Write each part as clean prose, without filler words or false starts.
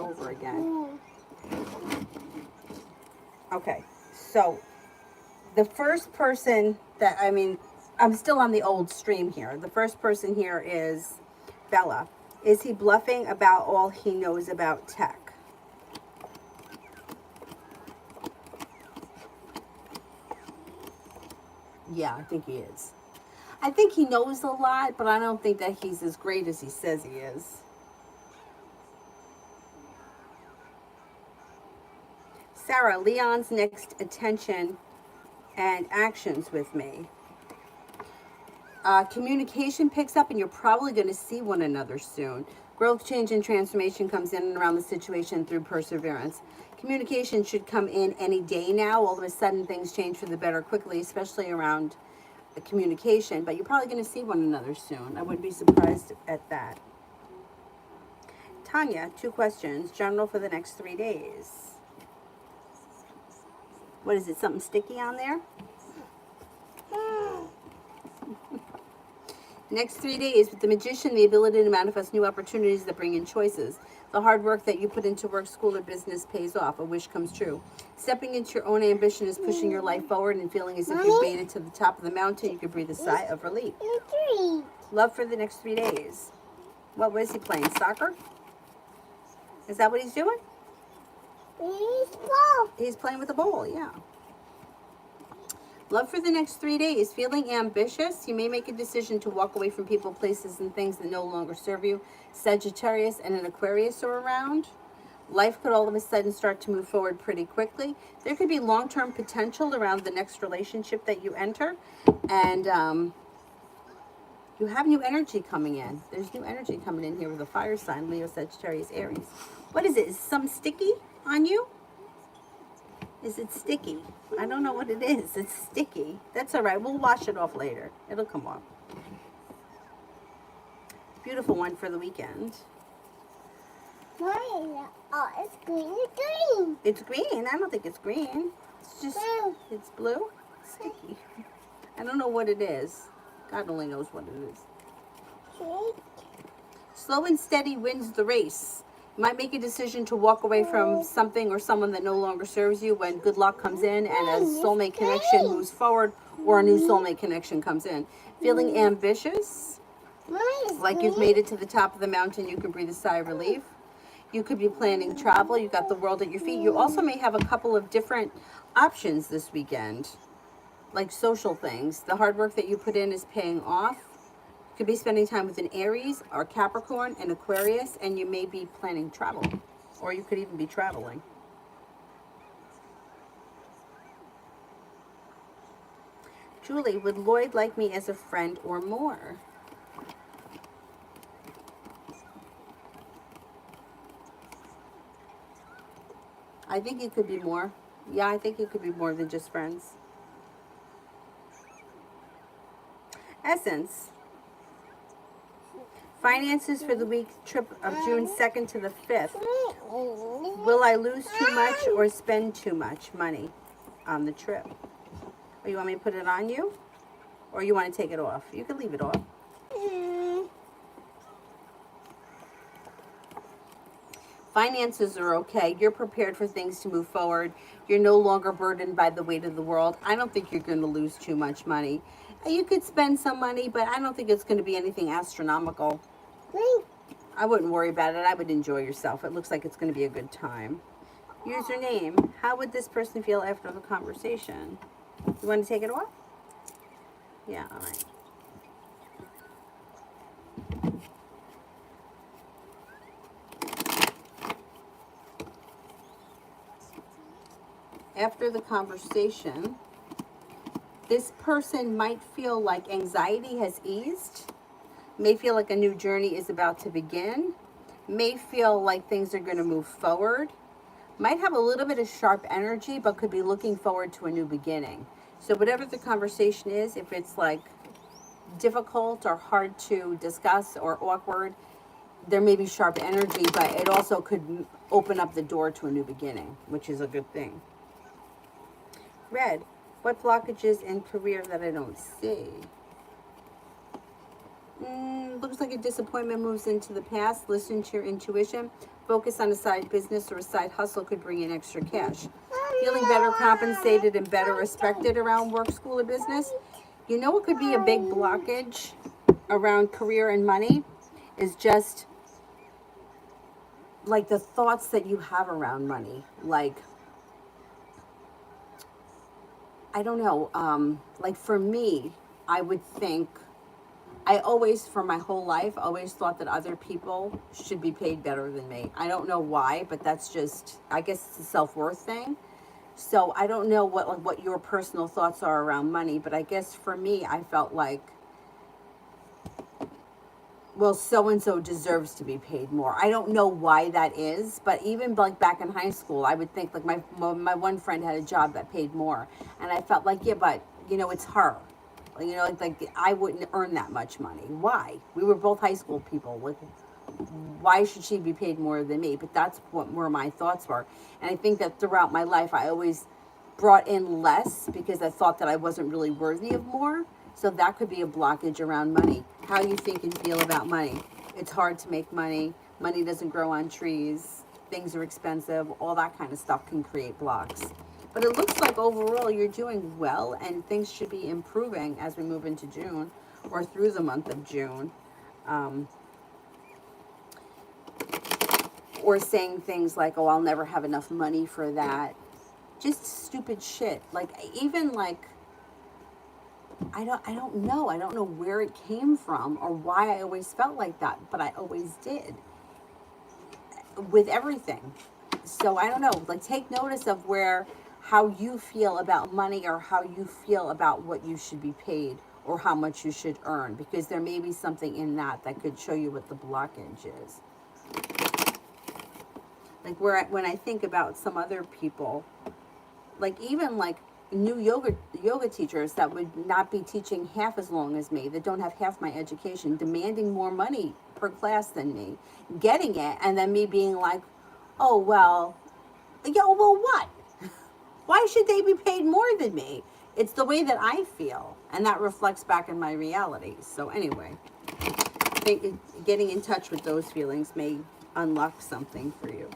over again. Okay, so the first person that, I mean, I'm still on the old stream here. The first person here is Bella. Is he bluffing about all he knows about tech? Yeah, I think he is. I think he knows a lot, but I don't think that he's as great as he says he is. Sarah, Leon's next attention and actions with me. Communication picks up and you're probably going to see one another soon. Growth, change, and transformation comes in and around the situation through perseverance. Communication should come in any day now. All of a sudden, things change for the better quickly, especially around the communication. But you're probably going to see one another soon. I wouldn't be surprised at that. Tanya, 2 questions. General for the next 3 days. What is it? Something sticky on there? Next 3 days, with the magician, the ability to manifest new opportunities that bring in choices. The hard work that you put into work, school, or business pays off. A wish comes true. Stepping into your own ambition is pushing your life forward and feeling as if you've made it to the top of the mountain. You can breathe a sigh of relief. Love for the next 3 days. What was he playing? Soccer? Is that what he's doing? He's playing with a ball, yeah. Love for the next 3 days. Feeling ambitious. You may make a decision to walk away from people, places, and things that no longer serve you. Sagittarius and an Aquarius are around. Life could all of a sudden start to move forward pretty quickly. There could be long-term potential around the next relationship that you enter. And you have new energy coming in. There's new energy coming in here with a fire sign, Leo, Sagittarius, Aries. What is it? Is something sticky on you? Is it sticky? I don't know what it is. It's sticky. That's all right. We'll wash it off later. It'll come off. Beautiful one for the weekend. Oh, it's green. It's green. I don't think it's green. It's just, it's blue. Sticky. I don't know what it is. God only knows what it is. Slow and steady wins the race. You might make a decision to walk away from something or someone that no longer serves you when good luck comes in and a soulmate connection moves forward or a new soulmate connection comes in. Feeling ambitious, like you've made it to the top of the mountain, you can breathe a sigh of relief. You could be planning travel. You've got the world at your feet. You also may have a couple of different options this weekend, like social things. The hard work that you put in is paying off. Could be spending time with an Aries or Capricorn and Aquarius, and you may be planning travel, or you could even be traveling. Julie, would Lloyd like me as a friend or more? I think it could be more. Yeah, I think it could be more than just friends. Essence. Finances for the week trip of June 2nd to the 5th. Will I lose too much or spend too much money on the trip? Or you want me to put it on you? Or you want to take it off? You can leave it off. Finances are okay. You're prepared for things to move forward. You're no longer burdened by the weight of the world. I don't think you're going to lose too much money. You could spend some money, but I don't think it's going to be anything astronomical. I wouldn't worry about it. I would enjoy yourself. It looks like it's going to be a good time. Username. How would this person feel after the conversation? You want to take it off? Yeah, all right. After the conversation, this person might feel like anxiety has eased, may feel like a new journey is about to begin, may feel like things are going to move forward, might have a little bit of sharp energy, but could be looking forward to a new beginning. So whatever the conversation is, if it's like difficult or hard to discuss or awkward, there may be sharp energy, but it also could open up the door to a new beginning, which is a good thing. Red, what blockages in career that I don't see? Looks like a disappointment moves into the past. Listen to your intuition. Focus on a side business or a side hustle could bring in extra cash. Feeling better compensated and better respected around work, school, or business. You know what could be a big blockage around career and money is just like the thoughts that you have around money. Like, I don't know, like for me, I would think, I always, for my whole life, always thought that other people should be paid better than me. I don't know why, but that's just, I guess it's a self-worth thing. So I don't know what your personal thoughts are around money, but I guess for me, I felt like, well, so-and-so deserves to be paid more. I don't know why that is, but even like back in high school, I would think like my one friend had a job that paid more. And I felt like, yeah, but it's her. Like I wouldn't earn that much money. Why? We were both high school people. Like, why should she be paid more than me? But that's where my thoughts were. And I think that throughout my life, I always brought in less because I thought that I wasn't really worthy of more. So that could be a blockage around money. How you think and feel about money. It's hard to make money. Money doesn't grow on trees. Things are expensive. All that kind of stuff can create blocks. But it looks like overall you're doing well and things should be improving as we move into June or through the month of June. Or saying things like, oh, I'll never have enough money for that. Just stupid shit. Like, even like, I don't know. I don't know where it came from or why I always felt like that, but I always did with everything. So I don't know, like take notice of how you feel about money or how you feel about what you should be paid or how much you should earn, because there may be something in that could show you what the blockage is. Like when I think about some other people, like even like new yoga teachers that would not be teaching half as long as me, that don't have half my education, demanding more money per class than me, getting it, and then me being like, oh well, what? Why should they be paid more than me? It's the way that I feel, and that reflects back in my reality. So anyway, getting in touch with those feelings may unlock something for you.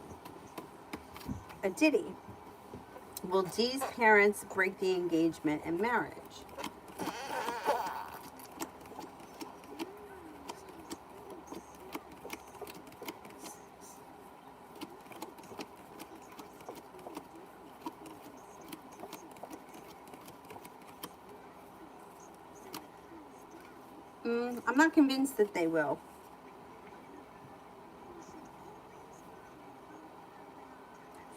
A ditty. Will Dee's parents break the engagement and marriage? I'm not convinced that they will.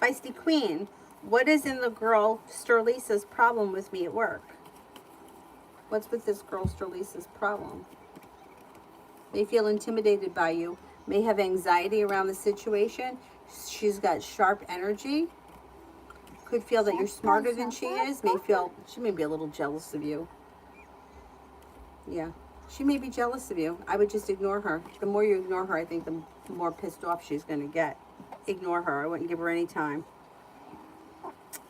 Feisty Queen. What is in the girl Sterlisa's problem with me at work? What's with this girl Sterlisa's problem? May feel intimidated by you. May have anxiety around the situation. She's got sharp energy. Could feel that you're smarter than she is. She may be a little jealous of you. Yeah, she may be jealous of you. I would just ignore her. The more you ignore her, I think the more pissed off she's going to get. Ignore her. I wouldn't give her any time.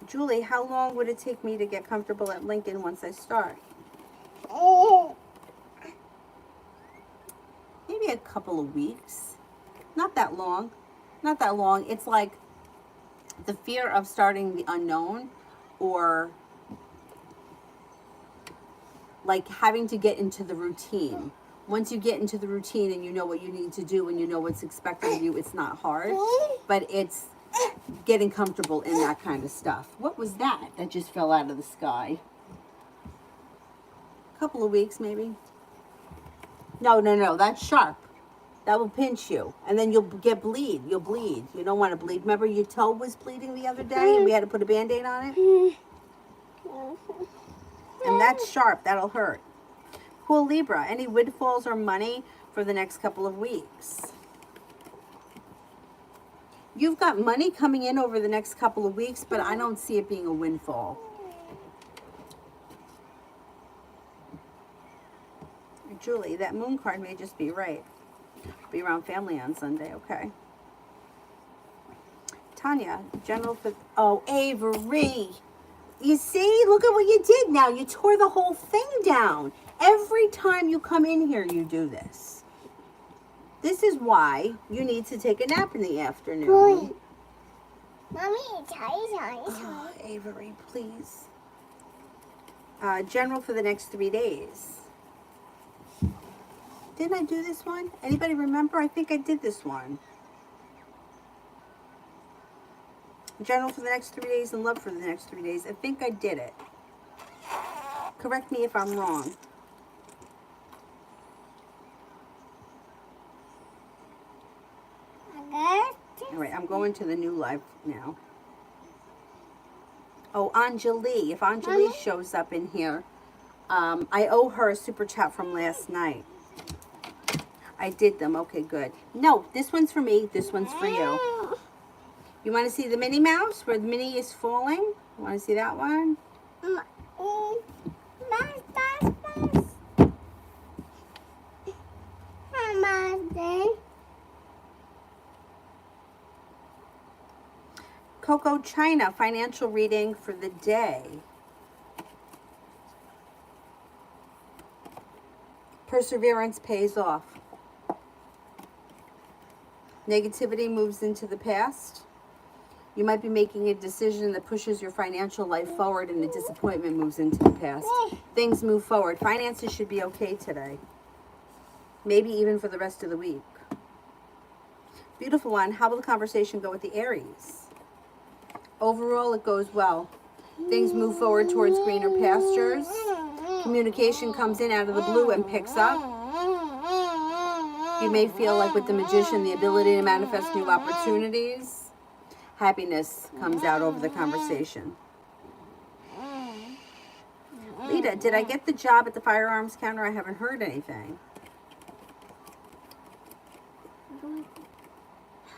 Julie, how long would it take me to get comfortable at Lincoln once I start? Maybe a couple of weeks. Not that long. Not that long. It's like the fear of starting the unknown, or like having to get into the routine. Once you get into the routine and you know what you need to do and you know what's expected of you, it's not hard, but it's getting comfortable in that kind of stuff. What was that just fell out of the sky? A couple of weeks, maybe. No, that's sharp. That will pinch you, and then you'll bleed. You'll bleed. You don't want to bleed. Remember your toe was bleeding the other day and we had to put a Band-Aid on it? And that's sharp. That'll hurt. Cool Libra. Any windfalls or money for the next couple of weeks? You've got money coming in over the next couple of weeks, but I don't see it being a windfall. Julie, that moon card may just be right. Be around family on Sunday, okay. Tanya, general for... Oh, Avery. You see? Look at what you did now. You tore the whole thing down. Every time you come in here, you do this. This is why you need to take a nap in the afternoon. Mommy, sorry. Oh, Avery, please. General for the next 3 days. Didn't I do this one? Anybody remember? I think I did this one. General for the next 3 days and love for the next 3 days. I think I did it. Correct me if I'm wrong. All right, I'm going to the new live now. Oh, Anjali. If Anjali shows up in here, I owe her a super chat from last night. I did them. Okay, good. No, this one's for me. This one's for you. You want to see the Minnie Mouse where the Minnie is falling? You want to see that one? Coco China, financial reading for the day. Perseverance pays off. Negativity moves into the past. You might be making a decision that pushes your financial life forward and a disappointment moves into the past. Things move forward. Finances should be okay today. Maybe even for the rest of the week. Beautiful one. How will the conversation go with the Aries? Overall, it goes well. Things move forward towards greener pastures. Communication comes in out of the blue and picks up. You may feel like with the Magician, the ability to manifest new opportunities. Happiness comes out over the conversation. Lita, did I get the job at the firearms counter? I haven't heard anything.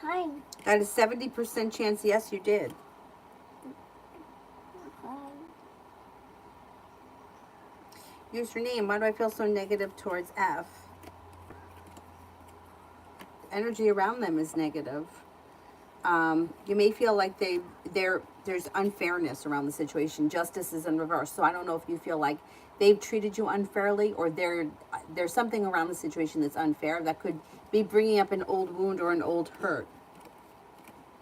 Hi. Got a 70% chance, yes, you did. Use your name. Why do I feel so negative towards F? Energy around them is negative. You may feel like there's unfairness around the situation. Justice is in reverse. So I don't know if you feel like they've treated you unfairly or there's something around the situation that's unfair that could be bringing up an old wound or an old hurt.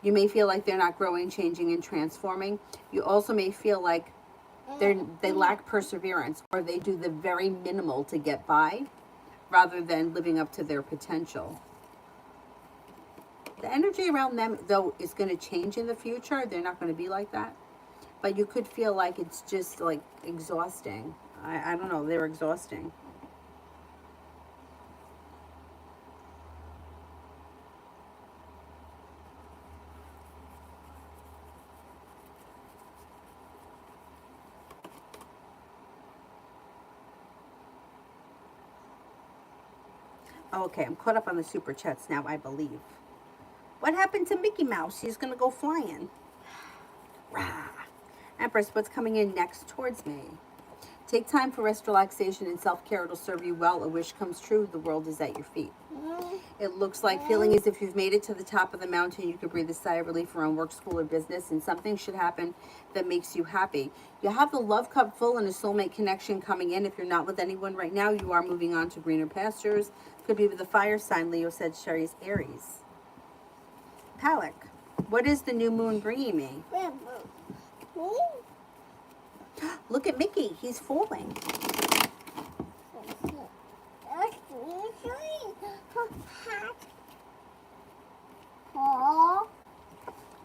You may feel like they're not growing, changing, and transforming. You also may feel like they lack perseverance or they do the very minimal to get by rather than living up to their potential. The energy around them, though, is going to change in the future. They're not going to be like that. But you could feel like it's just like exhausting. I don't know. They're exhausting. Okay, I'm caught up on the super chats now, I believe. What happened to Mickey Mouse? He's going to go flying. Rah. Empress, what's coming in next towards me? Take time for rest, relaxation, and self-care. It'll serve you well. A wish comes true. The world is at your feet. It looks like feeling as if you've made it to the top of the mountain. You could breathe a sigh of relief around work, school, or business, and something should happen that makes you happy. You have the love cup full and a soulmate connection coming in. If you're not with anyone right now, you are moving on to greener pastures. Could be with the fire sign, Leo, Sagittarius, Aries. Palak, what is the new moon bringing me? Look at Mickey. He's falling.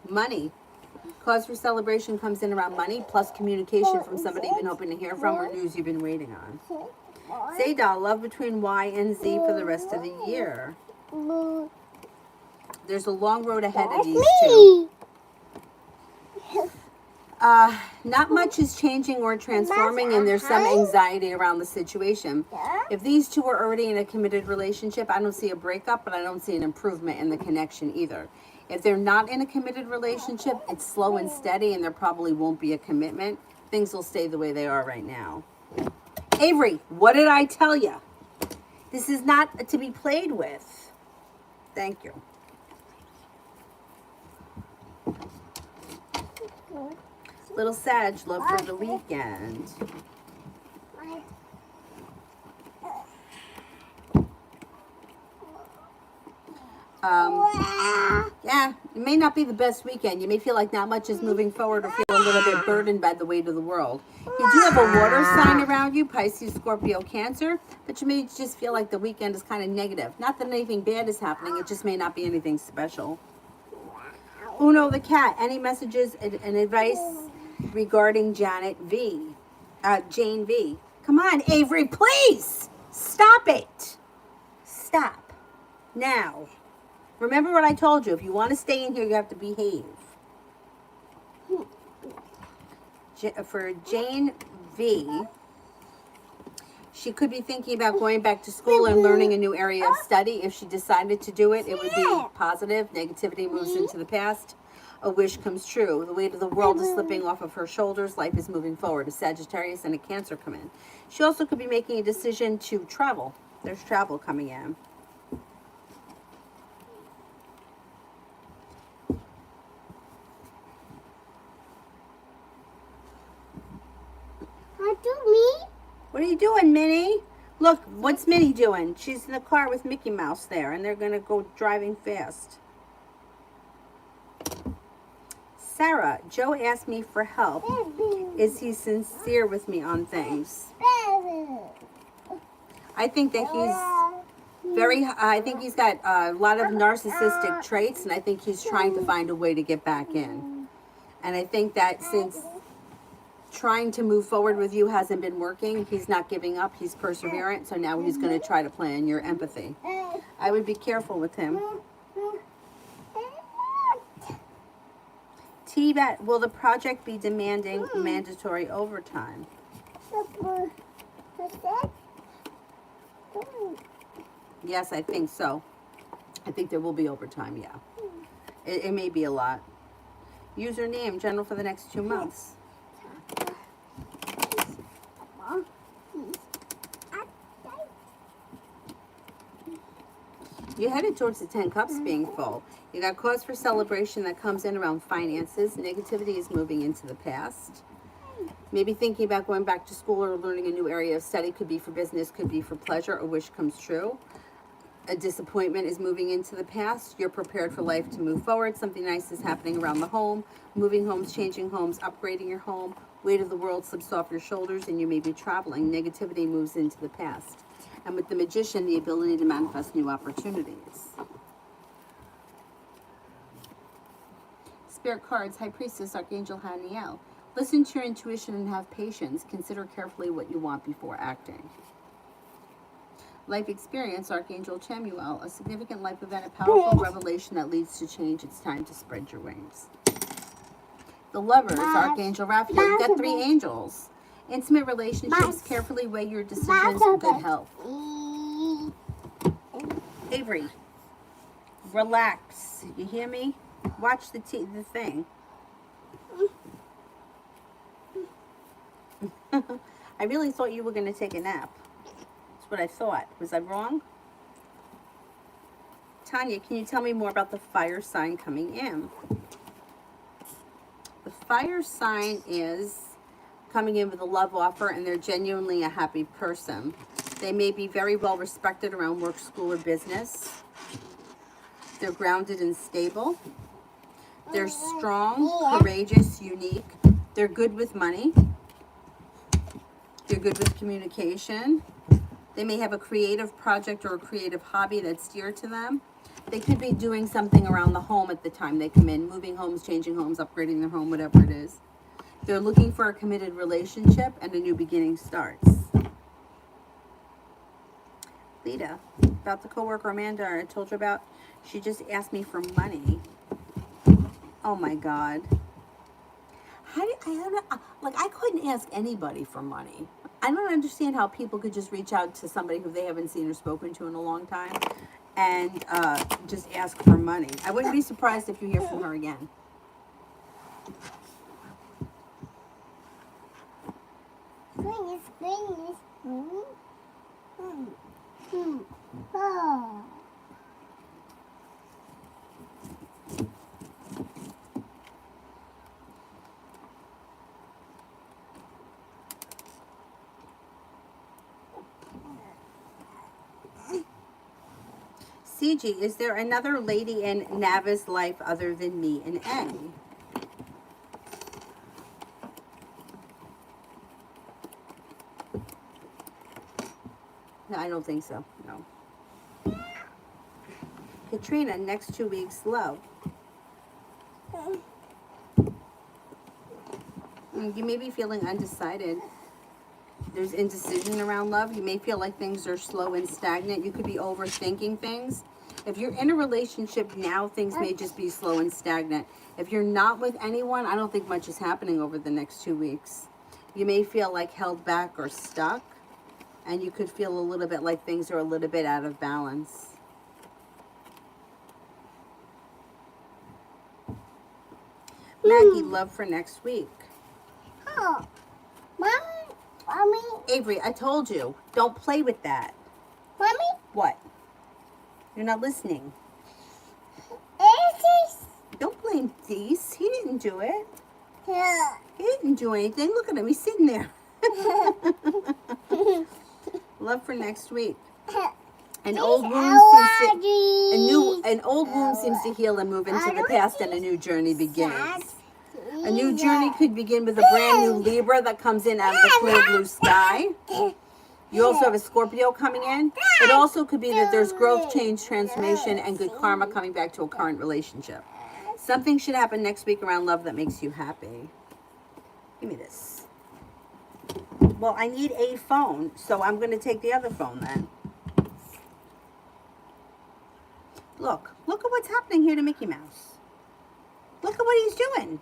Money. Cause for celebration comes in around money, plus communication from somebody you've been hoping to hear from or news you've been waiting on. Zadal, love between Y and Z for the rest of the year. There's a long road ahead of these two. Not much is changing or transforming, and there's some anxiety around the situation. If these two are already in a committed relationship, I don't see a breakup, but I don't see an improvement in the connection either. If they're not in a committed relationship, it's slow and steady, and there probably won't be a commitment. Things will stay the way they are right now. Avery, what did I tell you? This is not to be played with. Thank you. Little Sag, love for the weekend. It may not be the best weekend. You may feel like not much is moving forward or feel a little bit burdened by the weight of the world. You do have a water sign around you, Pisces, Scorpio, Cancer, but you may just feel like the weekend is kind of negative. Not that anything bad is happening. It just may not be anything special. Uno the cat. Any messages and advice regarding Jane V? Come on, Avery, please! Stop it! Stop. Now. Remember what I told you. If you want to stay in here, you have to behave. For Jane V, she could be thinking about going back to school and learning a new area of study. If she decided to do it, it would be positive. Negativity moves into the past. A wish comes true. The weight of the world is slipping off of her shoulders. Life is moving forward. A Sagittarius and a Cancer come in. She also could be making a decision to travel. There's travel coming in. What are you doing, Minnie? Look, what's Minnie doing? She's in the car with Mickey Mouse there, and they're going to go driving fast. Sarah, Joe asked me for help. Is he sincere with me on things? I think that I think he's got a lot of narcissistic traits, and I think he's trying to find a way to get back in. And I think that since trying to move forward with you hasn't been working, he's not giving up, he's perseverant, so now he's going to try to play on your empathy. I would be careful with him. T-Bet, will the project be demanding mandatory overtime? Yes, I think so. I think there will be overtime, yeah. It may be a lot. Username, general for the next 2 months. You're headed towards the 10 cups being full. You got cause for celebration that comes in around finances. Negativity is moving into the past. Maybe thinking about going back to school or learning a new area of study. Could be for business, could be for pleasure. A wish comes true. A disappointment is moving into the past. You're prepared for life to move forward. Something nice is happening around the home. Moving homes, changing homes, upgrading your home. Weight of the world slips off your shoulders and you may be traveling. Negativity moves into the past. And with the Magician, the ability to manifest new opportunities. Spirit cards, High Priestess, Archangel Haniel. Listen to your intuition and have patience. Consider carefully what you want before acting. Life experience, Archangel Chamuel. A significant life event, a powerful revelation that leads to change. It's time to spread your wings. The Lovers, Archangel Raphael. You've got 3 angels. Intimate relationships, carefully weigh your decisions, good health. Avery, relax. You hear me? Watch the thing. I really thought you were going to take a nap. That's what I thought. Was I wrong? Tanya, can you tell me more about the fire sign coming in? The fire sign is coming in with a love offer, and they're genuinely a happy person. They may be very well respected around work, school, or business. They're grounded and stable. They're strong, courageous, unique. They're good with money. They're good with communication. They may have a creative project or a creative hobby that's dear to them. They could be doing something around the home at the time they come in, moving homes, changing homes, upgrading their home, whatever it is. They're looking for a committed relationship and a new beginning starts. Lita, about the coworker Amanda I told you about, she just asked me for money. Oh my God. I couldn't ask anybody for money. I don't understand how people could just reach out to somebody who they haven't seen or spoken to in a long time and just ask for money. I wouldn't be surprised if you hear from her again. CG, is there another lady in Nava's life other than me and A? No, I don't think so. No. Katrina, next 2 weeks, love. You may be feeling undecided. There's indecision around love. You may feel like things are slow and stagnant. You could be overthinking things. If you're in a relationship now, things may just be slow and stagnant. If you're not with anyone, I don't think much is happening over the next 2 weeks. You may feel like held back or stuck. And you could feel a little bit like things are a little bit out of balance. Maggie, love for next week. Oh, Mommy. Avery, I told you, don't play with that. Mommy. What? You're not listening. Don't blame Deese. He didn't do it. Yeah. He didn't do anything. Look at him. He's sitting there. Love for next week. An old wound seems to heal and move into the past, and a new journey begins. A new journey could begin with a brand new Libra that comes in out of the clear blue sky. You also have a Scorpio coming in. It also could be that there's growth, change, transformation, and good karma coming back to a current relationship. Something should happen next week around love that makes you happy. Give me this. Well, I need a phone, so I'm going to take the other phone then. Look at what's happening here to Mickey Mouse. Look at what he's doing.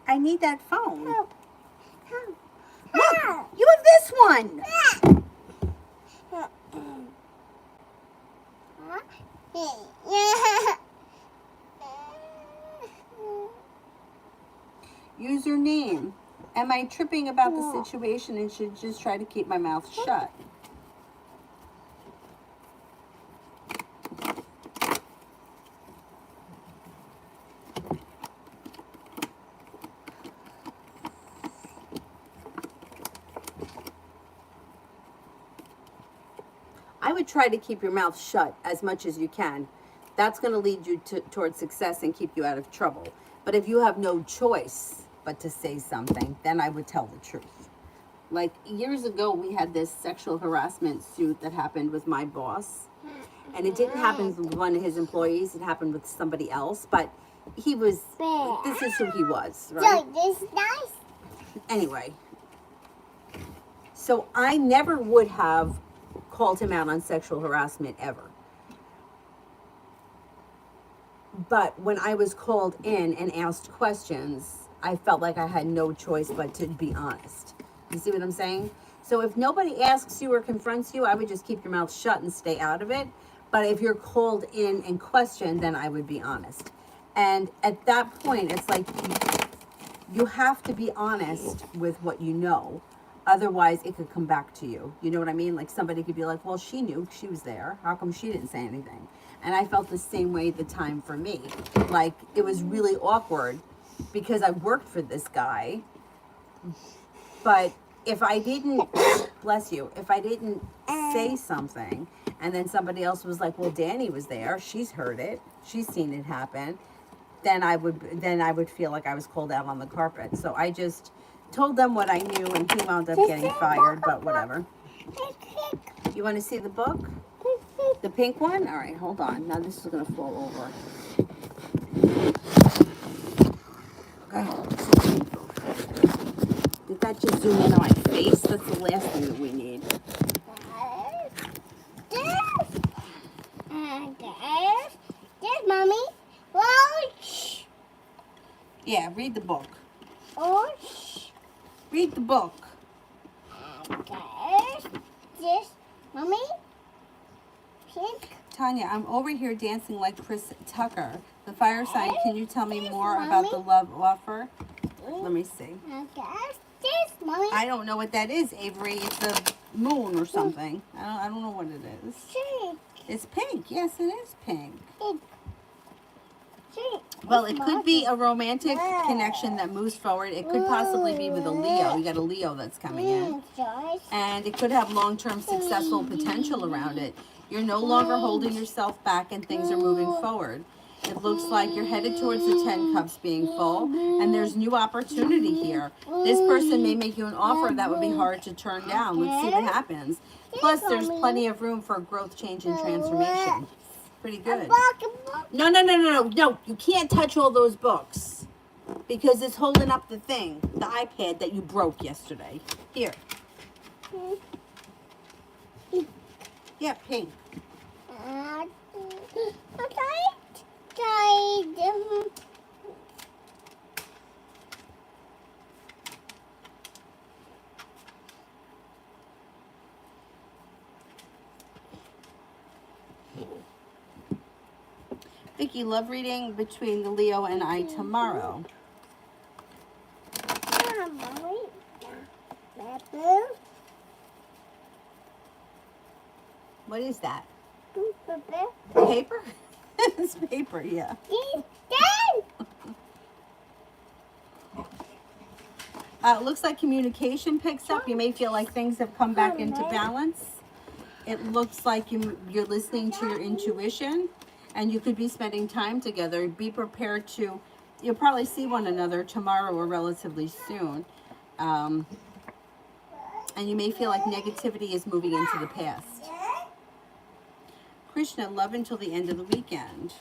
I need that phone. Look, you have this one. Username. Am I tripping about the situation and should just try to keep my mouth shut? I would try to keep your mouth shut as much as you can. That's going to lead you towards success and keep you out of trouble. But if you have no choice but to say something, then I would tell the truth. Like years ago, we had this sexual harassment suit that happened with my boss. And it didn't happen with one of his employees. It happened with somebody else. But he was, this is who he was, right? So this is nice. Anyway. So I never would have called him out on sexual harassment ever. But when I was called in and asked questions, I felt like I had no choice but to be honest. You see what I'm saying? So if nobody asks you or confronts you, I would just keep your mouth shut and stay out of it. But if you're called in and questioned, then I would be honest. And at that point, it's like you have to be honest with what you know. Otherwise, it could come back to you. You know what I mean? Like somebody could be like, well, she knew, she was there. How come she didn't say anything? And I felt the same way at the time for me. Like it was really awkward because I worked for this guy. But if I didn't, bless you, if I didn't say something and then somebody else was like, well, Danny was there. She's heard it. She's seen it happen. Then I would feel like I was called out on the carpet. So I just told them what I knew, and he wound up getting fired, but whatever. You want to see the book? The pink one? All right, hold on. Now this is going to fall over. Okay. Did that just zoom in on my face? That's the last thing that we need. There's Mommy. Watch. Yeah, read the book. Watch. Read the book. This, Mommy. Pink. Tanya, I'm over here dancing like Chris Tucker. The fire sign, can you tell me more about the love offer? Let me see. This, Mommy. I don't know what that is, Avery. It's a moon or something. I don't know what it is. Pink. It's pink. Yes, it is pink. Pink. Well, it could be a romantic connection that moves forward. It could possibly be with a Leo. You got a Leo that's coming in. And it could have long-term successful potential around it. You're no longer holding yourself back and things are moving forward. It looks like you're headed towards the 10 cups being full, and there's new opportunity here. This person may make you an offer that would be hard to turn down. Let's see what happens. Plus, there's plenty of room for growth, change, and transformation. Pretty good. No, you can't touch all those books because it's holding up the thing, the iPad that you broke yesterday. Here. Yeah, pink. Vicky, love reading between the Leo and I tomorrow. What is that? Paper? It's paper, yeah. It looks like communication picks up. You may feel like things have come back into balance. It looks like you're listening to your intuition, and you could be spending time together. Be prepared to, you'll probably see one another tomorrow or relatively soon. And you may feel like negativity is moving into the past. Krishna, love until the end of the weekend.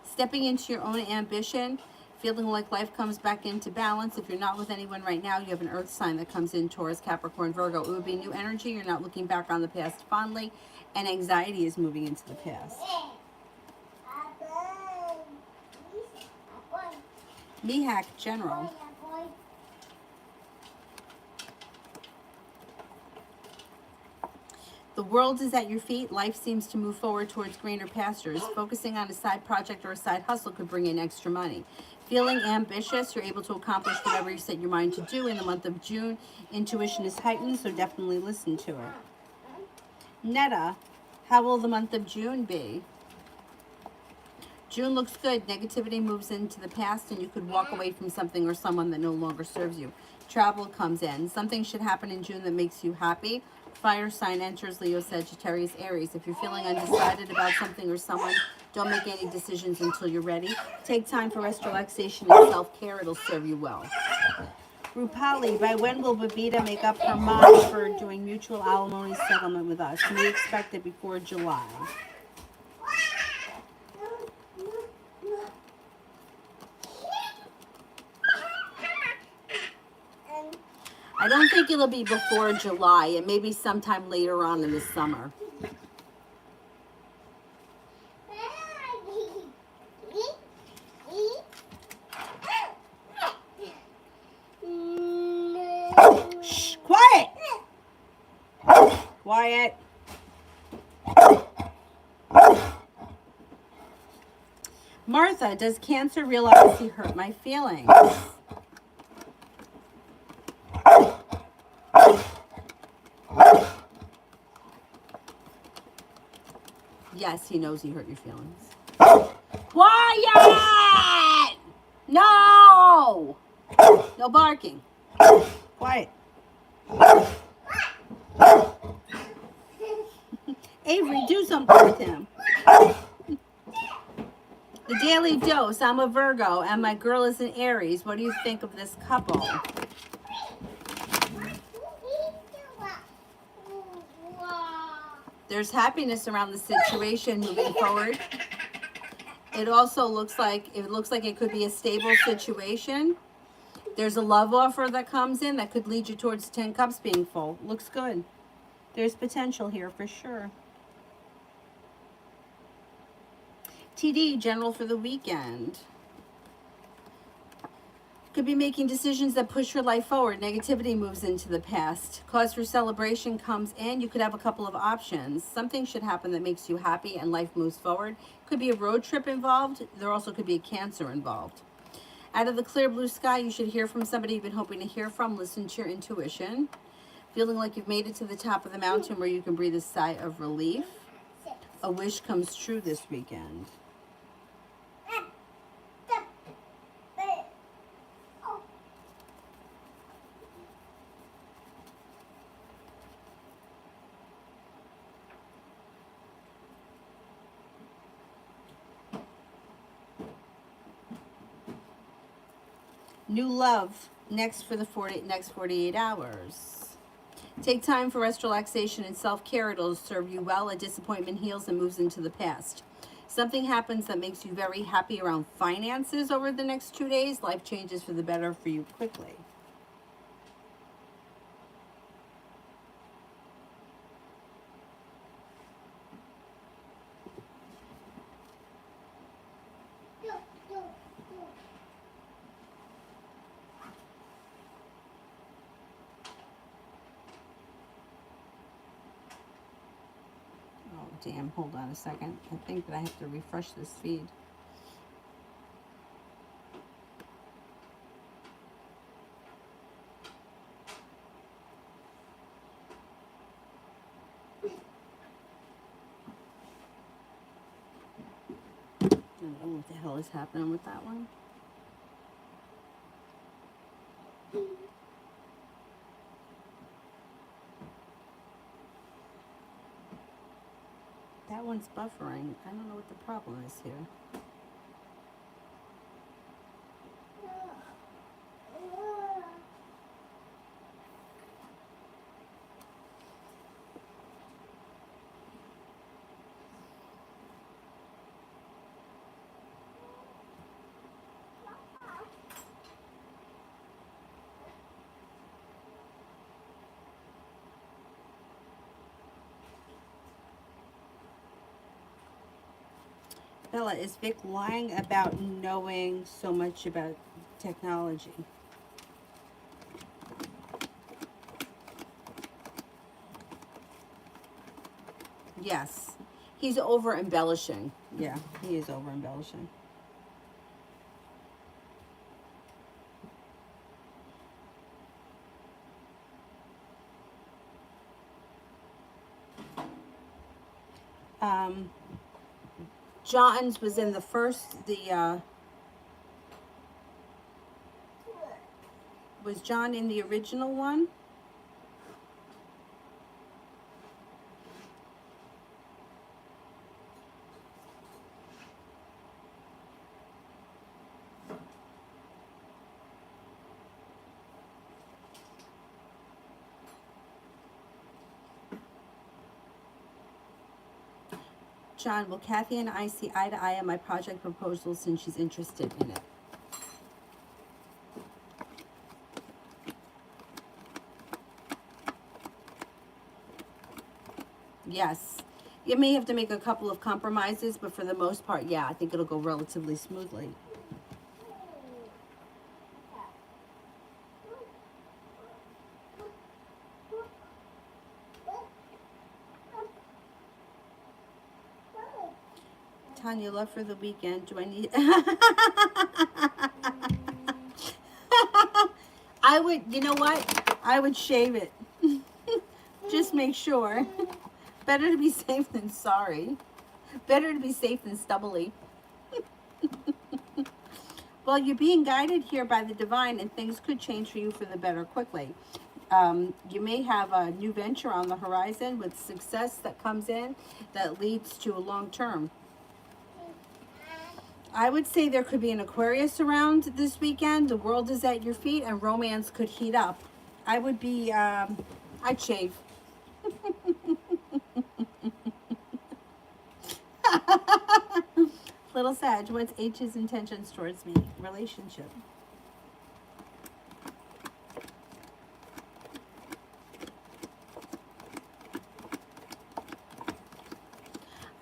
Stepping into your own ambition, feeling like life comes back into balance. If you're not with anyone right now, you have an earth sign that comes in, Taurus, Capricorn, Virgo. It would be new energy. You're not looking back on the past fondly, and anxiety is moving into the past. Mihak, General. The world is at your feet. Life seems to move forward towards greener pastures. Focusing on a side project or a side hustle could bring in extra money. Feeling ambitious, you're able to accomplish whatever you set your mind to do in the month of June. Intuition is heightened, so definitely listen to it. Netta, how will the month of June be? June looks good. Negativity moves into the past, and you could walk away from something or someone that no longer serves you. Travel comes in. Something should happen in June that makes you happy. Fire sign enters, Leo, Sagittarius, Aries. If you're feeling undecided about something or someone, don't make any decisions until you're ready. Take time for rest, relaxation, and self-care. It'll serve you well. Rupali, by when will Babita make up her mind for doing mutual alimony settlement with us? We expect it before July. I don't think it'll be before July. It may be sometime later on in the summer. Shh, quiet! Quiet. Martha, does Cancer realize he hurt my feelings? Yes, he knows he hurt your feelings. Quiet! No! No barking. Quiet. Avery, do something with him. The Daily Dose. I'm a Virgo, and my girl is an Aries. What do you think of this couple? There's happiness around the situation moving forward. It also looks like it could be a stable situation. There's a love offer that comes in that could lead you towards 10 cups being full. Looks good. There's potential here for sure. TD, general for the weekend. Could be making decisions that push your life forward. Negativity moves into the past. Cause for celebration comes in. You could have a couple of options. Something should happen that makes you happy and life moves forward. Could be a road trip involved. There also could be a Cancer involved. Out of the clear blue sky, you should hear from somebody you've been hoping to hear from. Listen to your intuition. Feeling like you've made it to the top of the mountain where you can breathe a sigh of relief. A wish comes true this weekend. New love next for the next 48 hours. Take time for rest, relaxation, and self-care. It'll serve you well. A disappointment heals and moves into the past. Something happens that makes you very happy around finances over the next 2 days. Life changes for the better for you quickly. Damn, hold on a second. I think that I have to refresh this feed. I don't know what the hell is happening with that one. That one's buffering. I don't know what the problem is here. Bella, is Vic lying about knowing so much about technology? Yes. He's over embellishing. Yeah, he is over embellishing. John's was in the first, was John in the original one? John, will Kathy and I see eye to eye on my project proposal since she's interested in it? Yes. You may have to make a couple of compromises, but for the most part, yeah, I think it'll go relatively smoothly. Tanya, love for the weekend. Do I need... I would, you know what? I would shave it. Just make sure. Better to be safe than sorry. Better to be safe than stubbly. Well, you're being guided here by the divine, and things could change for you for the better quickly. You may have a new venture on the horizon with success that comes in that leads to a long term. I would say there could be an Aquarius around this weekend. The world is at your feet and romance could heat up. I would be, I'd shave. Little Sag, what's H's intentions towards me? Relationship.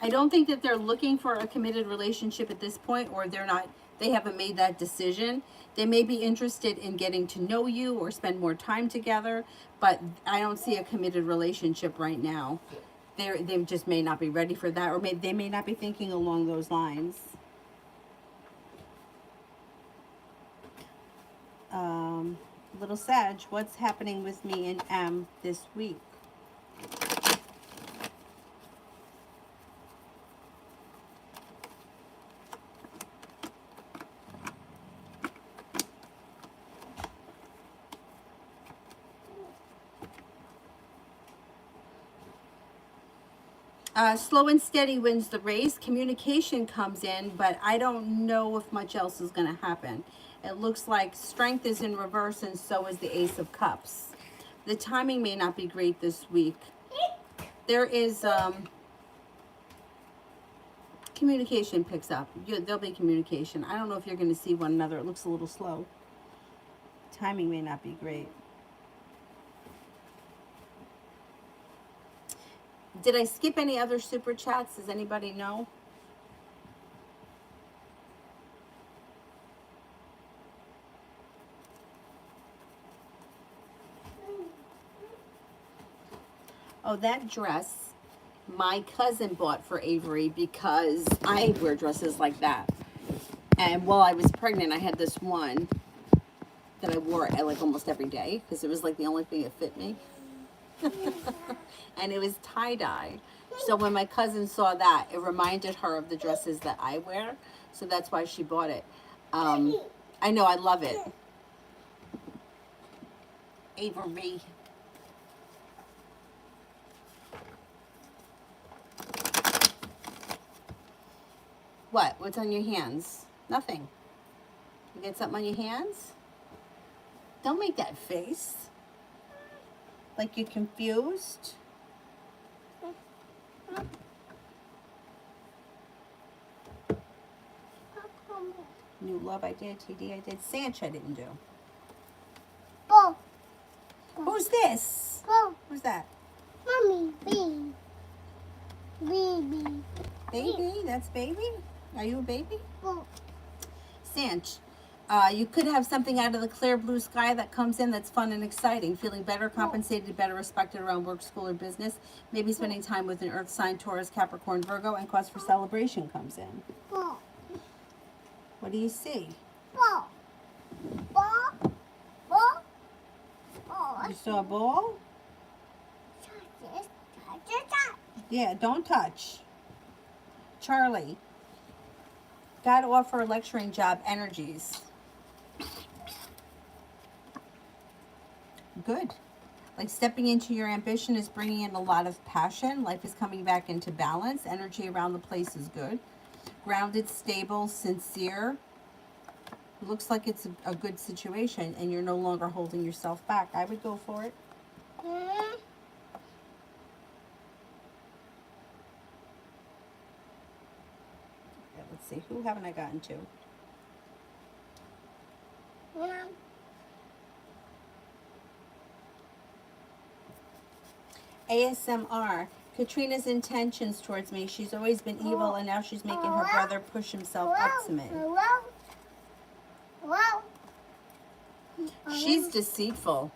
I don't think that they're looking for a committed relationship at this point, or they haven't made that decision. They may be interested in getting to know you or spend more time together, but I don't see a committed relationship right now. They just may not be ready for that, or they may not be thinking along those lines. Little Sag, what's happening with me and M this week? Slow and steady wins the race. Communication comes in, but I don't know if much else is going to happen. It looks like strength is in reverse, and so is the Ace of Cups. The timing may not be great this week. There is communication picks up. There'll be communication. I don't know if you're going to see one another. It looks a little slow. Timing may not be great. Did I skip any other super chats? Does anybody know? Oh, that dress my cousin bought for Avery because I wear dresses like that. And while I was pregnant, I had this one that I wore like almost every day because it was like the only thing that fit me. And it was tie-dye. So when my cousin saw that, it reminded her of the dresses that I wear. So that's why she bought it. I know, I love it. Avery. What? What's on your hands? Nothing. You get something on your hands? Don't make that face. Like you're confused. New Love I did. TD I did. Sanch I didn't do. Bo. Who's this? Bo. Who's that? Mommy. Baby. Baby. Baby? That's baby? Are you a baby? Bo. Sanch. You could have something out of the clear blue sky that comes in that's fun and exciting. Feeling better compensated, better respected around work, school, or business. Maybe spending time with an earth sign, Taurus, Capricorn, Virgo, and cause for celebration comes in. Bo. What do you see? Bo. Bo. Bo. Bo. You saw a ball? Yeah, don't touch. Charlie. God offer a lecturing job energies. Good. Like stepping into your ambition is bringing in a lot of passion. Life is coming back into balance. Energy around the place is good. Grounded, stable, sincere. Looks like it's a good situation and you're no longer holding yourself back. I would go for it. Okay, let's see. Who haven't I gotten to? ASMR. Katrina's intentions towards me. She's always been evil and now she's making her brother push himself up to me. She's deceitful.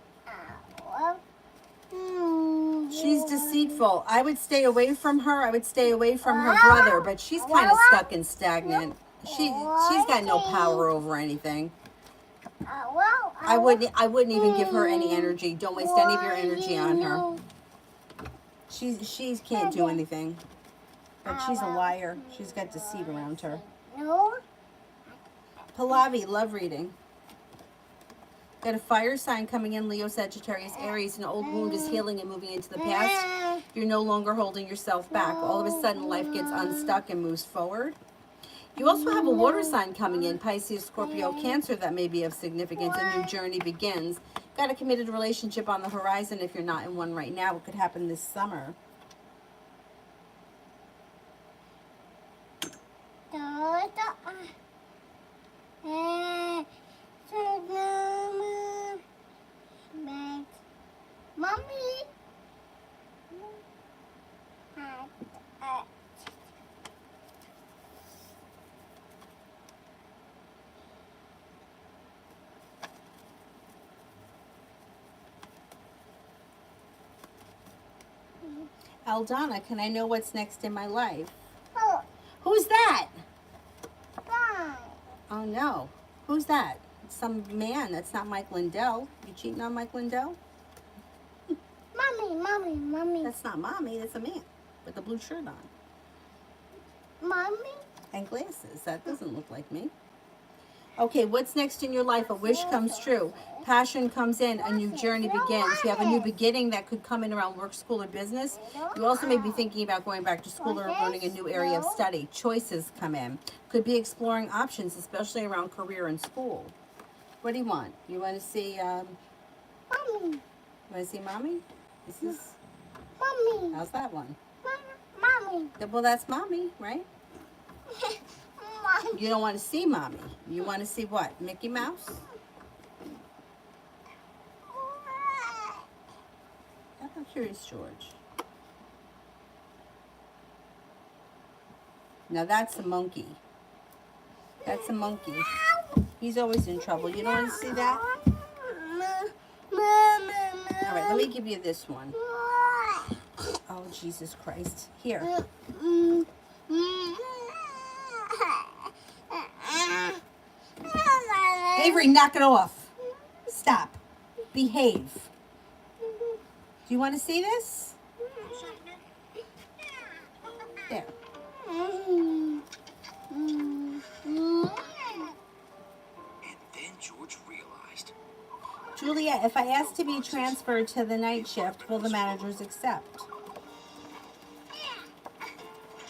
She's deceitful. I would stay away from her. I would stay away from her brother, but she's kind of stuck and stagnant. She's got no power over anything. I wouldn't even give her any energy. Don't waste any of your energy on her. She can't do anything. But she's a liar. She's got deceit around her. Pallavi, love reading. Got a fire sign coming in, Leo, Sagittarius, Aries. An old wound is healing and moving into the past. You're no longer holding yourself back. All of a sudden, life gets unstuck and moves forward. You also have a water sign coming in, Pisces, Scorpio, Cancer, that may be of significance. A new journey begins. Got a committed relationship on the horizon if you're not in one right now. It could happen this summer. Mommy. Aldana, can I know what's next in my life? Oh, Who's that? fine. Oh no. Who's that? some man. That's not Mike Lindell. You cheating on Mike Lindell? Mommy. That's not mommy. That's a man with a blue shirt on. Mommy. And glasses. That doesn't look like me. Okay, what's next in your life? A wish comes true. Passion comes in. A new journey begins. You have a new beginning that could come in around work, school, or business. You also may be thinking about going back to school or learning a new area of study. Choices come in. Could be exploring options, especially around career and school. What do you want? You want to see, Mommy. you want to see mommy? Is this, Mommy. how's that one? Mommy. Well, that's mommy, right? Mommy. You don't want to see mommy. You want to see what? Mickey Mouse? I'm curious, George. Now that's a monkey. That's a monkey. He's always in trouble. You don't want to see that? All right, let me give you this one. Oh, Jesus Christ. Here. Avery, knock it off. Stop. Behave. Do you want to see this? There. And then George realized. Juliet, if I ask to be transferred to the night shift, will the managers accept?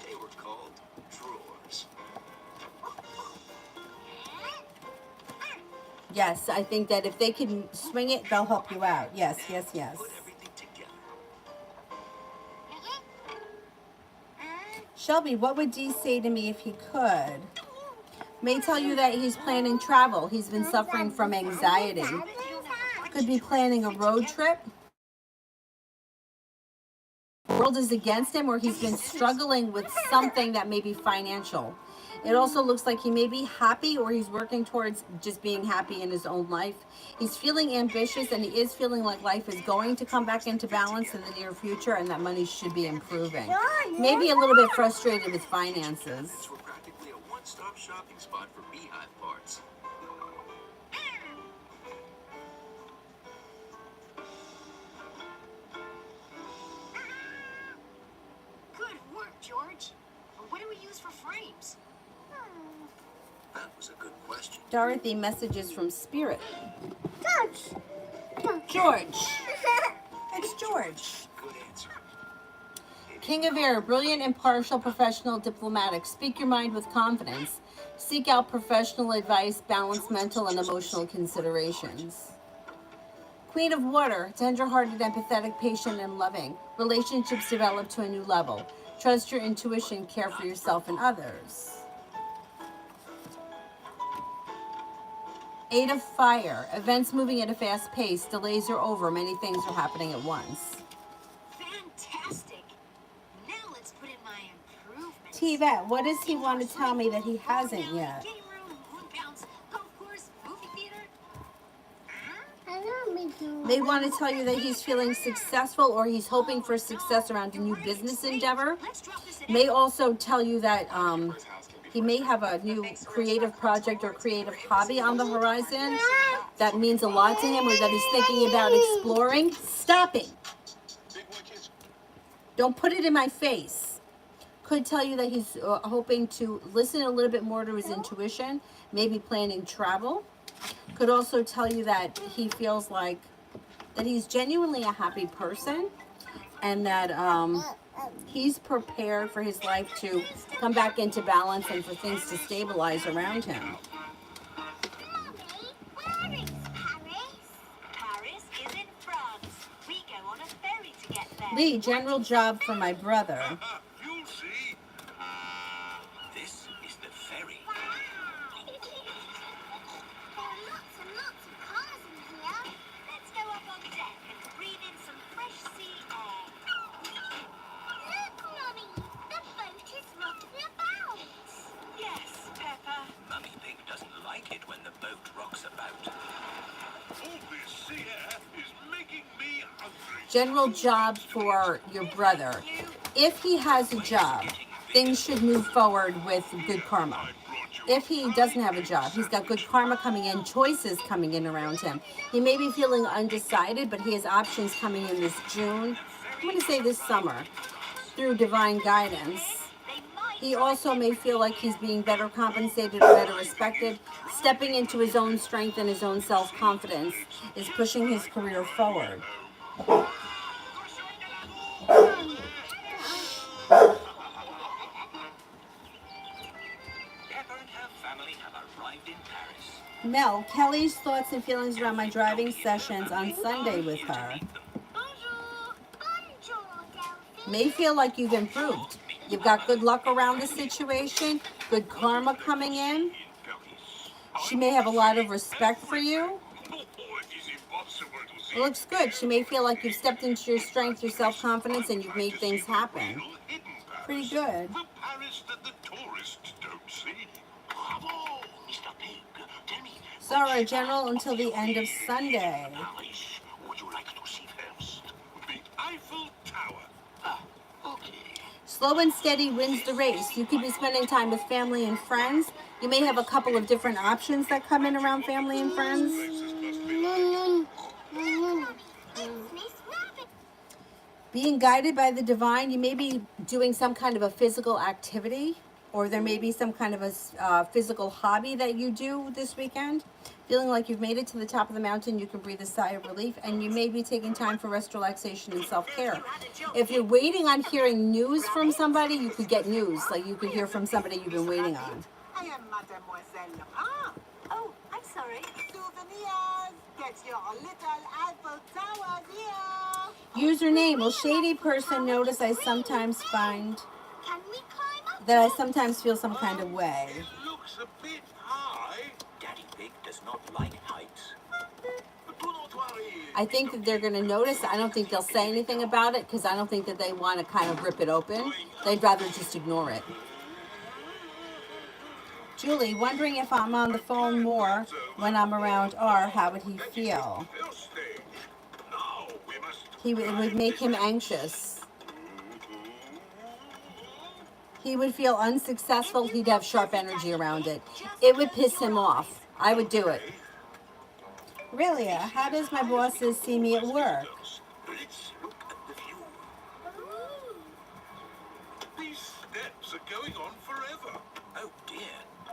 They were called drawers. Yes, I think that if they can swing it, they'll help you out. Yes. Put everything together. Shelby, what would Dee say to me if he could? May tell you that he's planning travel. He's been suffering from anxiety. Could be planning a road trip. The world is against him, or he's been struggling with something that may be financial. It also looks like he may be happy, or he's working towards just being happy in his own life. He's feeling ambitious, and he is feeling like life is going to come back into balance in the near future, and that money should be improving. Maybe a little bit frustrated with finances. These were practically a one-stop shopping spot for beehive parts. Good work, George. But what do we use for frames? That was a good question. Dorothy, messages from Spirit. George. George. It's George. Good answer. King of Air, brilliant, impartial, professional, diplomatic. Speak your mind with confidence. Seek out professional advice, balance mental and emotional considerations. Queen of Water, tender-hearted, empathetic, patient, and loving. Relationships develop to a new level. Trust your intuition, care for yourself and others. Eight of Fire, events moving at a fast pace. Delays are over. Many things are happening at once. Fantastic. Now let's put in my improvements. T-Vet, what does he want to tell me that he hasn't yet? Game room, moon bounce, golf course, movie theater. I love me too. May want to tell you that he's feeling successful, or he's hoping for success around a new business endeavor. Let's drop this in. May also tell you that he may have a new creative project or creative hobby on the horizon that means a lot to him, or that he's thinking about exploring. Stop it. Don't put it in my face. Could tell you that he's hoping to listen a little bit more to his intuition, maybe planning travel. Could also tell you that he feels like that he's genuinely a happy person, and that he's prepared for his life to come back into balance and for things to stabilize around him. Mommy, where is Paris? Paris is in France. We go on a ferry to get there. Lee, general job for my brother. You'll see. This is the ferry. There are lots and lots of cars in here. Let's go up on deck and breathe in some fresh sea air. Look, Mommy, the boat is rocking about. Yes, Peppa. Mummy Pig doesn't like it when the boat rocks about. All this sea air is making me hungry. General job for your brother. If he has a job, things should move forward with good karma. I brought if he doesn't have a job, he's got good karma coming in, choices coming in around him. He may be feeling undecided, but he has options coming in this June. I'm going to say this summer through divine guidance. He also may feel like he's being better compensated or better respected. Stepping into his own strength and his own self-confidence is pushing his career forward. Mel, Kelly's thoughts and feelings around my driving sessions on Sunday with her. Bonjour. Bonjour, Delphine. May feel like you've improved. You've got good luck around the situation, good karma coming in. She may have a lot of respect for you. It looks good. She may feel like you've stepped into your strength, your self-confidence, and you've made things happen. Pretty good. The Paris that the tourists don't see. Bravo, Mr. Pig. Tell me, Zara, General, until the end of Sunday. Paris would you like to see first? The Eiffel Tower. Ah, okay. Slow and steady wins the race. You could be spending time with family and friends. You may have a couple of different options that come in around family and friends. It's Miss Rabbit. Being guided by the divine, you may be doing some kind of a physical activity, or there may be some kind of a physical hobby that you do this weekend. Feeling like you've made it to the top of the mountain, you can breathe a sigh of relief, and you may be taking time for rest, relaxation, and self-care. If you're waiting on hearing news from somebody, you could get news. Like you could hear from somebody you've been waiting on. I am Mademoiselle Lebrun. Oh, I'm sorry. Souvenirs. Get your little Eiffel Tower here. Username, will shady person notice I sometimes find Can we climb up? that I sometimes feel some kind of way. It looks a bit high. Daddy Pig does not like heights. Do not worry. I think that they're going to notice. I don't think they'll say anything about it because I don't think that they want to kind of rip it open. They'd rather just ignore it. Julie, wondering if I'm on the phone more when I'm around R, how would he feel? First stage. Now we must. It would make him anxious. He would feel unsuccessful. He'd have sharp energy around it. It would piss him off. I would do it. Really? How does my bosses see me at work? Let's look at the view. These steps are going on forever. Oh dear.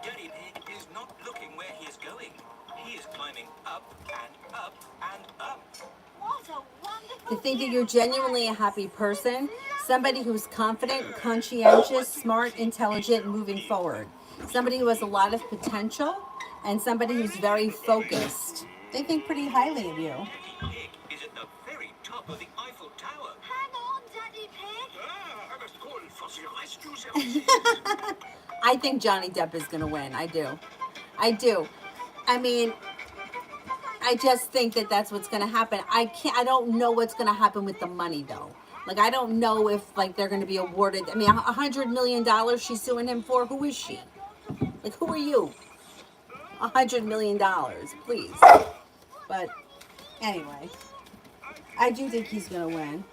Daddy Pig is not looking where he is going. He is climbing up and up and up. What a wonderful To think that you're genuinely a happy person, somebody who's confident, conscientious, smart, intelligent, moving forward. Somebody who has a lot of potential and somebody who's very focused. They think pretty highly of you. Daddy Pig is at the very top of the Eiffel Tower. Hang on, Daddy Pig. Ah, I must call for the rescue services. I think Johnny Depp is going to win. I do. I do. I mean, I just think that that's what's going to happen. I don't know what's going to happen with the money though. Like, I don't know if like they're going to be awarded. I mean, $100 million she's suing him for. Who is she? Like, who are you? $100 million, please. But anyway, I do think he's going to win.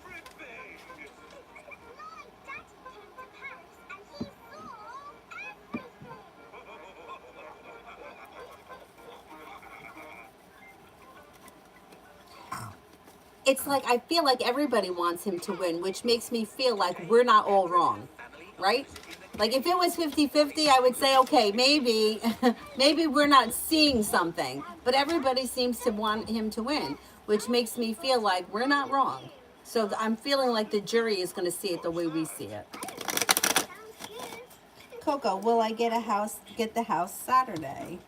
It's like I feel like everybody wants him to win, which makes me feel like we're not all wrong, right? Like if it was 50-50, I would say, okay, maybe maybe we're not seeing something, but everybody seems to want him to win, which makes me feel like we're not wrong. So I'm feeling like the jury is going to see it the way we see it. Coco, will I get the house Saturday?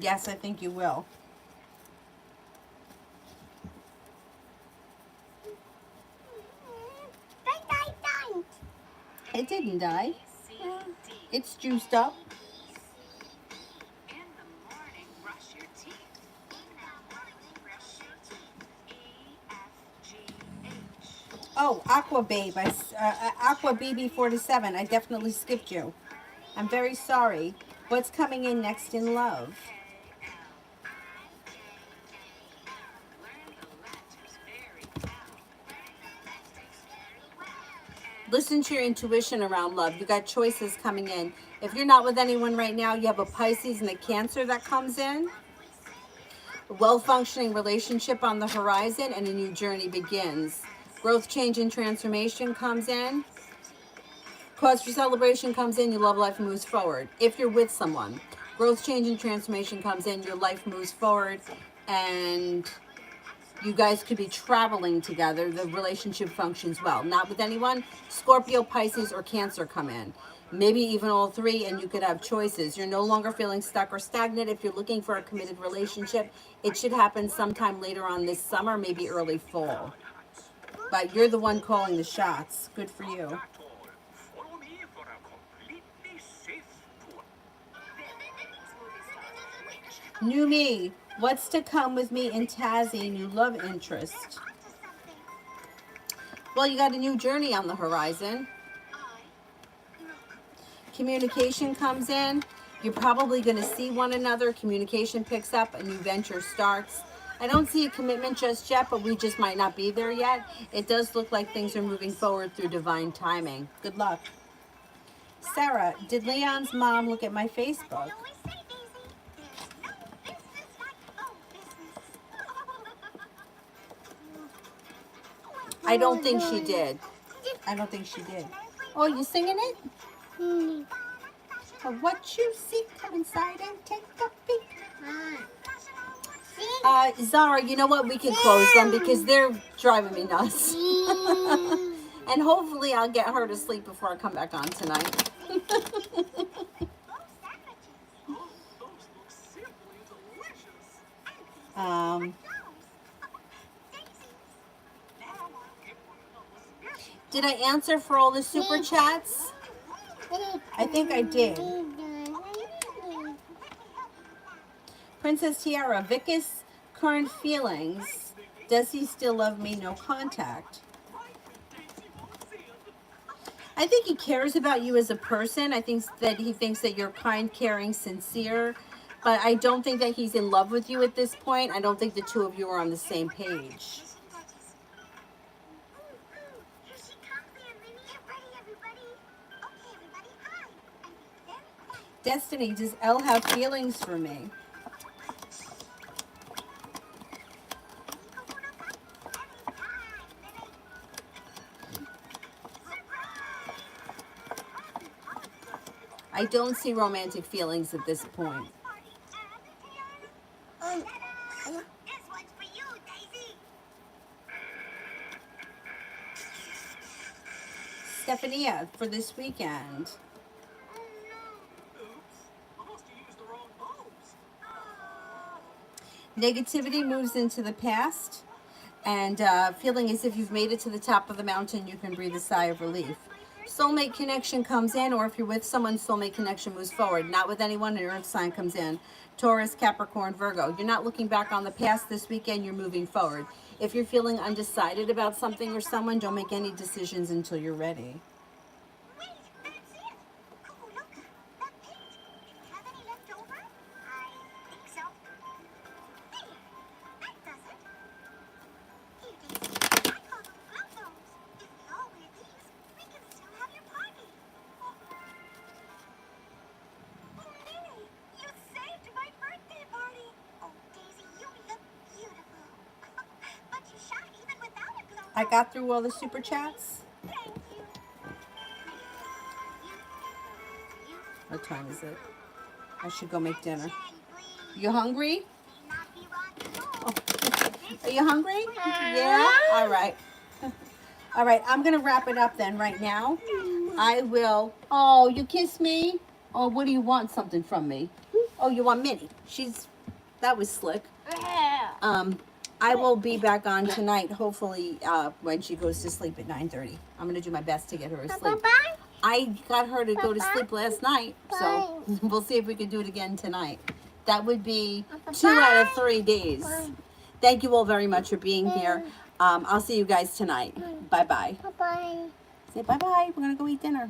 Yes, I think you will. It didn't die. It's juiced up. In the morning, brush your teeth. Brush your teeth. E-F-G-H. Oh, Aqua Babe, Aqua BB47. I definitely skipped you. I'm very sorry. What's coming in next in love? Listen to your intuition around love. You got choices coming in. If you're not with anyone right now, you have a Pisces and a Cancer that comes in. A well-functioning relationship on the horizon, and a new journey begins. Growth, change, and transformation comes in. Cause for celebration comes in. Your love life moves forward. If you're with someone, growth, change, and transformation comes in. Your life moves forward, and you guys could be traveling together. The relationship functions well. Not with anyone. Scorpio, Pisces, or Cancer come in. Maybe even all three, and you could have choices. You're no longer feeling stuck or stagnant. If you're looking for a committed relationship, it should happen sometime later on this summer, maybe early fall. But you're the one calling the shots. Good for you. Follow me for a completely safe tour. New me. What's to come with me in Tassie? New love interest. Well, you got a new journey on the horizon. Communication comes in. You're probably going to see one another. Communication picks up. A new venture starts. I don't see a commitment just yet, but we just might not be there yet. It does look like things are moving forward through divine timing. Good luck. Sarah, did Leon's mom look at my Facebook? I don't think she did. I don't think she did. Oh, you singing it? What you see, come inside and take a peek. Zara, you know what? We can close them because they're driving me nuts. And hopefully I'll get her to sleep before I come back on tonight. Did I answer for all the super chats? I think I did. Princess Tiara, Vic's current feelings. Does he still love me? No contact. I think he cares about you as a person. I think that he thinks that you're kind, caring, sincere. But I don't think that he's in love with you at this point. I don't think the two of you are on the same page. Destiny, does Elle have feelings for me? I don't see romantic feelings at this point. Stephania, for this weekend. Negativity moves into the past, and feeling as if you've made it to the top of the mountain, you can breathe a sigh of relief. Soulmate connection comes in, or if you're with someone, soulmate connection moves forward. Not with anyone, an earth sign comes in. Taurus, Capricorn, Virgo. You're not looking back on the past this weekend, you're moving forward. If you're feeling undecided about something or someone, don't make any decisions until you're ready. I got through all the super chats. What time is it? I should go make dinner. You hungry? Oh. Are you hungry? Yeah? All right. All right, I'm going to wrap it up then right now. I will. Oh, you kiss me? Oh, what do you want? Something from me? Oh, you want Minnie? That was slick. I will be back on tonight, hopefully, when she goes to sleep at 9:30. I'm going to do my best to get her to sleep. I got her to go to sleep last night, so we'll see if we can do it again tonight. That would be 2 out of 3 days. Thank you all very much for being here. I'll see you guys tonight. Bye-bye. Bye-bye. Say bye-bye. We're going to go eat dinner.